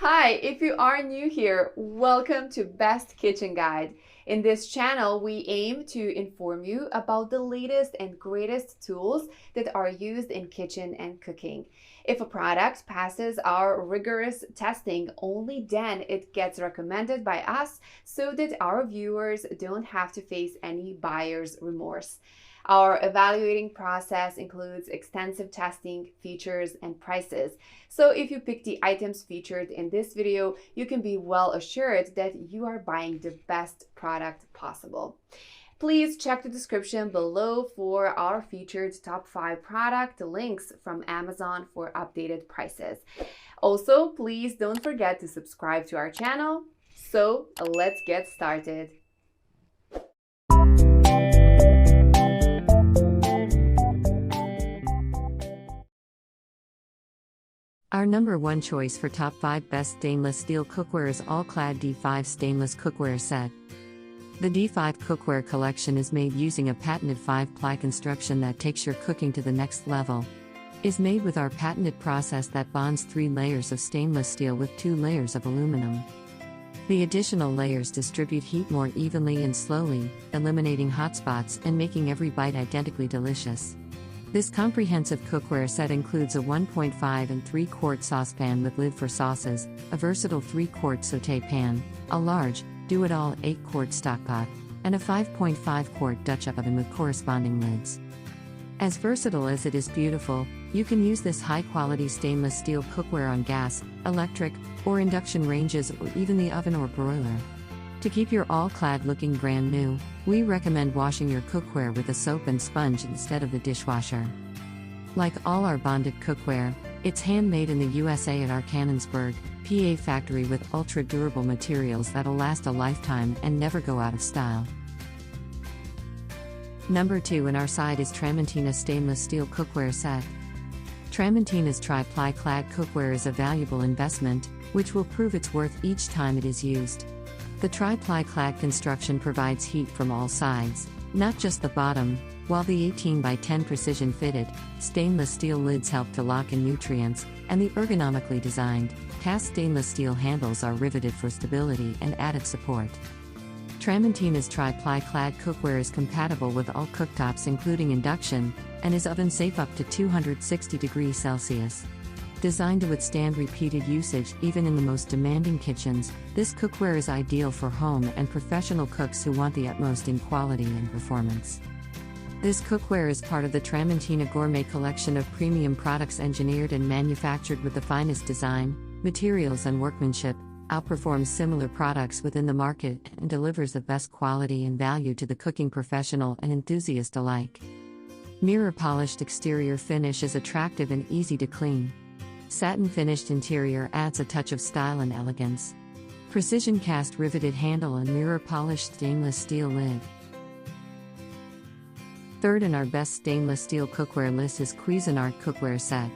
Hi, if you are new here, welcome to Best Kitchen Guide. In this channel, we aim to inform you about the latest and greatest tools that are used in kitchen and cooking. If a product passes our rigorous testing, only then it gets recommended by us so that our viewers don't have to face any buyer's remorse. Our evaluating process includes extensive testing, features, and prices. So if you pick the items featured in this video, you can be well assured that you are buying the best product possible. Please check the description below for our featured top 5 product links from Amazon for updated prices. Also, please don't forget to subscribe to our channel. So let's get started. Our number one choice for top 5 best stainless steel cookware is all-clad D5 stainless cookware set. The D5 cookware collection is made using a patented 5-ply construction that takes your cooking to the next level. Is made with our patented process that bonds 3 layers of stainless steel with 2 layers of aluminum. The additional layers distribute heat more evenly and slowly, eliminating hot spots and making every bite identically delicious. This comprehensive cookware set includes a 1.5 and 3-quart saucepan with lid for sauces, a versatile 3-quart sauté pan, a large, do-it-all 8-quart stockpot, and a 5.5-quart Dutch oven with corresponding lids. As versatile as it is beautiful, you can use this high-quality stainless steel cookware on gas, electric, or induction ranges or even the oven or broiler. To keep your all-clad looking brand new, we recommend washing your cookware with a soap and sponge instead of the dishwasher. Like all our bonded cookware, it's handmade in the USA at our Canonsburg, PA factory with ultra-durable materials that'll last a lifetime and never go out of style. Number 2 in our side is Tramontina stainless steel cookware set. Tramontina's tri-ply clad cookware is a valuable investment, which will prove its worth each time it is used. The tri-ply clad construction provides heat from all sides, not just the bottom, while the 18 by 10 precision fitted, stainless steel lids help to lock in nutrients, and the ergonomically designed, cast stainless steel handles are riveted for stability and added support. Tramontina's tri-ply clad cookware is compatible with all cooktops including induction, and is oven safe up to 260 degrees Celsius. Designed to withstand repeated usage even in the most demanding kitchens, this cookware is ideal for home and professional cooks who want the utmost in quality and performance. This cookware is part of the Tramontina Gourmet collection of premium products engineered and manufactured with the finest design, materials and workmanship, outperforms similar products within the market, and delivers the best quality and value to the cooking professional and enthusiast alike. Mirror polished exterior finish is attractive and easy to clean. Satin finished interior adds a touch of style and elegance. Precision cast riveted handle and mirror polished stainless steel lid. Third in our best stainless steel cookware list is Cuisinart cookware set.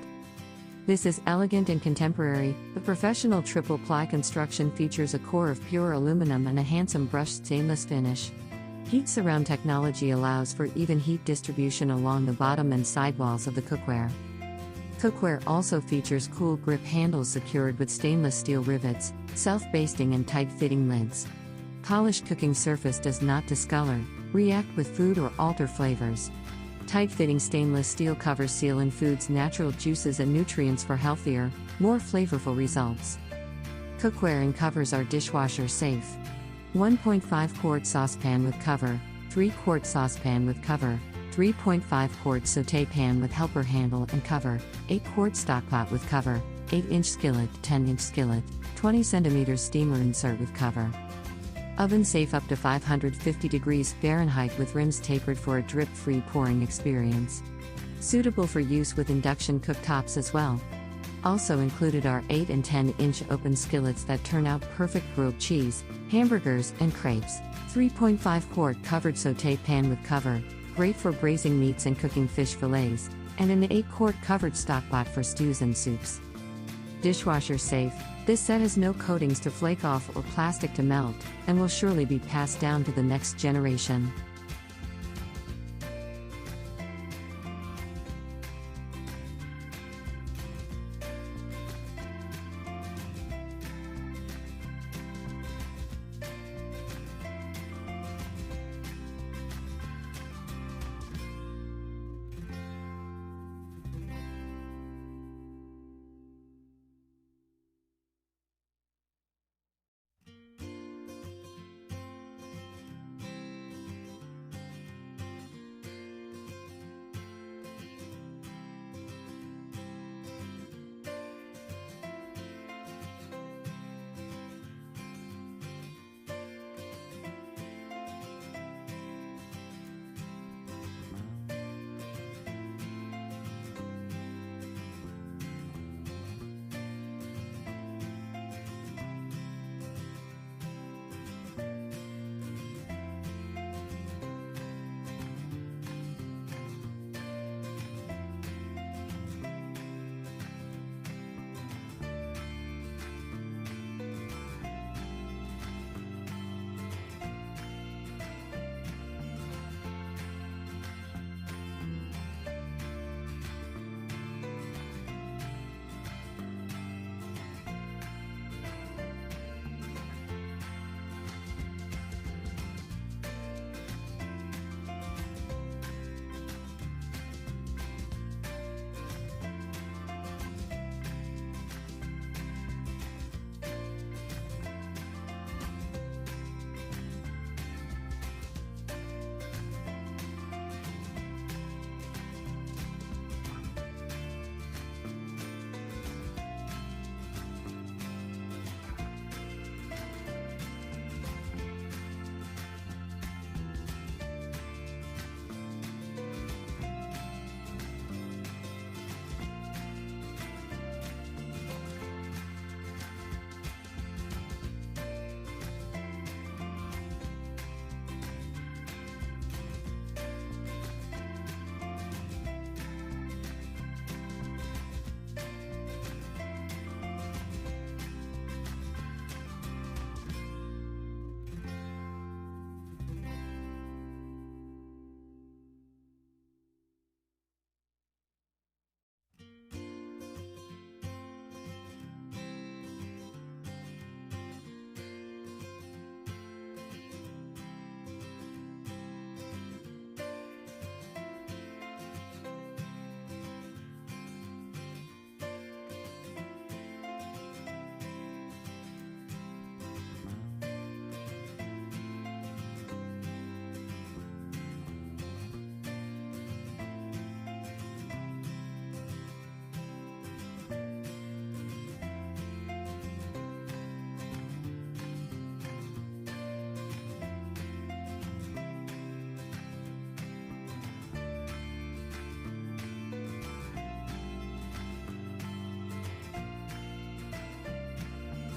This is elegant and contemporary. The professional triple-ply construction features a core of pure aluminum and a handsome brushed stainless finish. Heat surround technology allows for even heat distribution along the bottom and sidewalls of the cookware. Cookware also features cool grip handles secured with stainless steel rivets, self-basting and tight-fitting lids. Polished cooking surface does not discolor, react with food or alter flavors. Tight-fitting stainless steel covers seal in food's natural juices and nutrients for healthier, more flavorful results. Cookware and covers are dishwasher safe. 1.5-quart saucepan with cover, 3-quart saucepan with cover, 3.5-quart sauté pan with helper handle and cover, 8-quart stockpot with cover, 8-inch skillet, 10-inch skillet, 20 cm steamer insert with cover. Oven safe up to 550 degrees Fahrenheit with rims tapered for a drip-free pouring experience. Suitable for use with induction cooktops as well. Also included are 8 and 10-inch open skillets that turn out perfect grilled cheese, hamburgers, and crepes. 3.5-quart covered sauté pan with cover, great for braising meats and cooking fish fillets, and an 8-quart covered stockpot for stews and soups. Dishwasher safe, this set has no coatings to flake off or plastic to melt, and will surely be passed down to the next generation.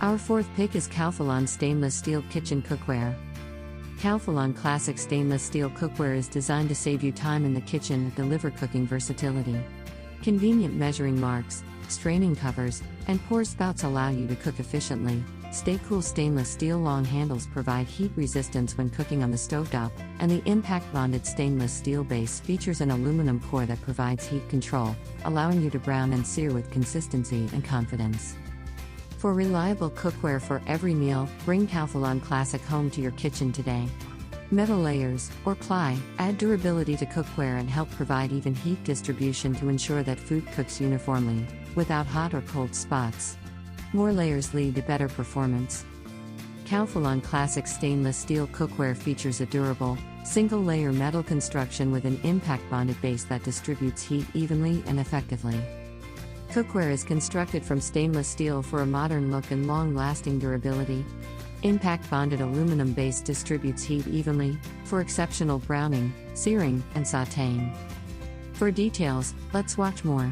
Our fourth pick is Calphalon Stainless Steel Kitchen Cookware. Calphalon Classic Stainless Steel Cookware is designed to save you time in the kitchen and deliver cooking versatility. Convenient measuring marks, straining covers, and pour spouts allow you to cook efficiently. Stay cool stainless steel long handles provide heat resistance when cooking on the stovetop, and the impact bonded stainless steel base features an aluminum core that provides heat control, allowing you to brown and sear with consistency and confidence. For reliable cookware for every meal, bring Calphalon Classic home to your kitchen today. Metal layers, or ply, add durability to cookware and help provide even heat distribution to ensure that food cooks uniformly, without hot or cold spots. More layers lead to better performance. Calphalon Classic Stainless Steel Cookware features a durable, single-layer metal construction with an impact-bonded base that distributes heat evenly and effectively. Cookware is constructed from stainless steel for a modern look and long-lasting durability. Impact-bonded aluminum base distributes heat evenly, for exceptional browning, searing, and sautéing. For details, let's watch more.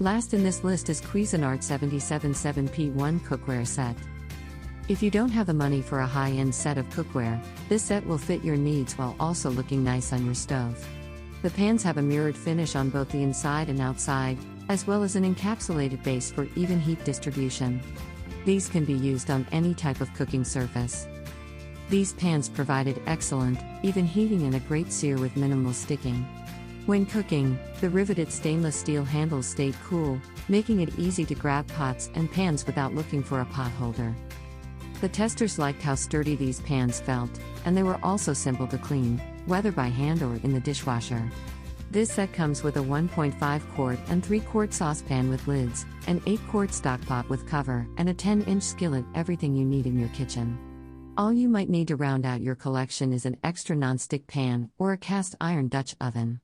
Last in this list is Cuisinart 777P1 Cookware Set. If you don't have the money for a high-end set of cookware, this set will fit your needs while also looking nice on your stove. The pans have a mirrored finish on both the inside and outside, as well as an encapsulated base for even heat distribution. These can be used on any type of cooking surface. These pans provided excellent, even heating and a great sear with minimal sticking. When cooking, the riveted stainless steel handles stayed cool, making it easy to grab pots and pans without looking for a pot holder. The testers liked how sturdy these pans felt, and they were also simple to clean, whether by hand or in the dishwasher. This set comes with a 1.5-quart and 3-quart saucepan with lids, an 8-quart stockpot with cover, and a 10-inch skillet, everything you need in your kitchen. All you might need to round out your collection is an extra non-stick pan or a cast iron Dutch oven.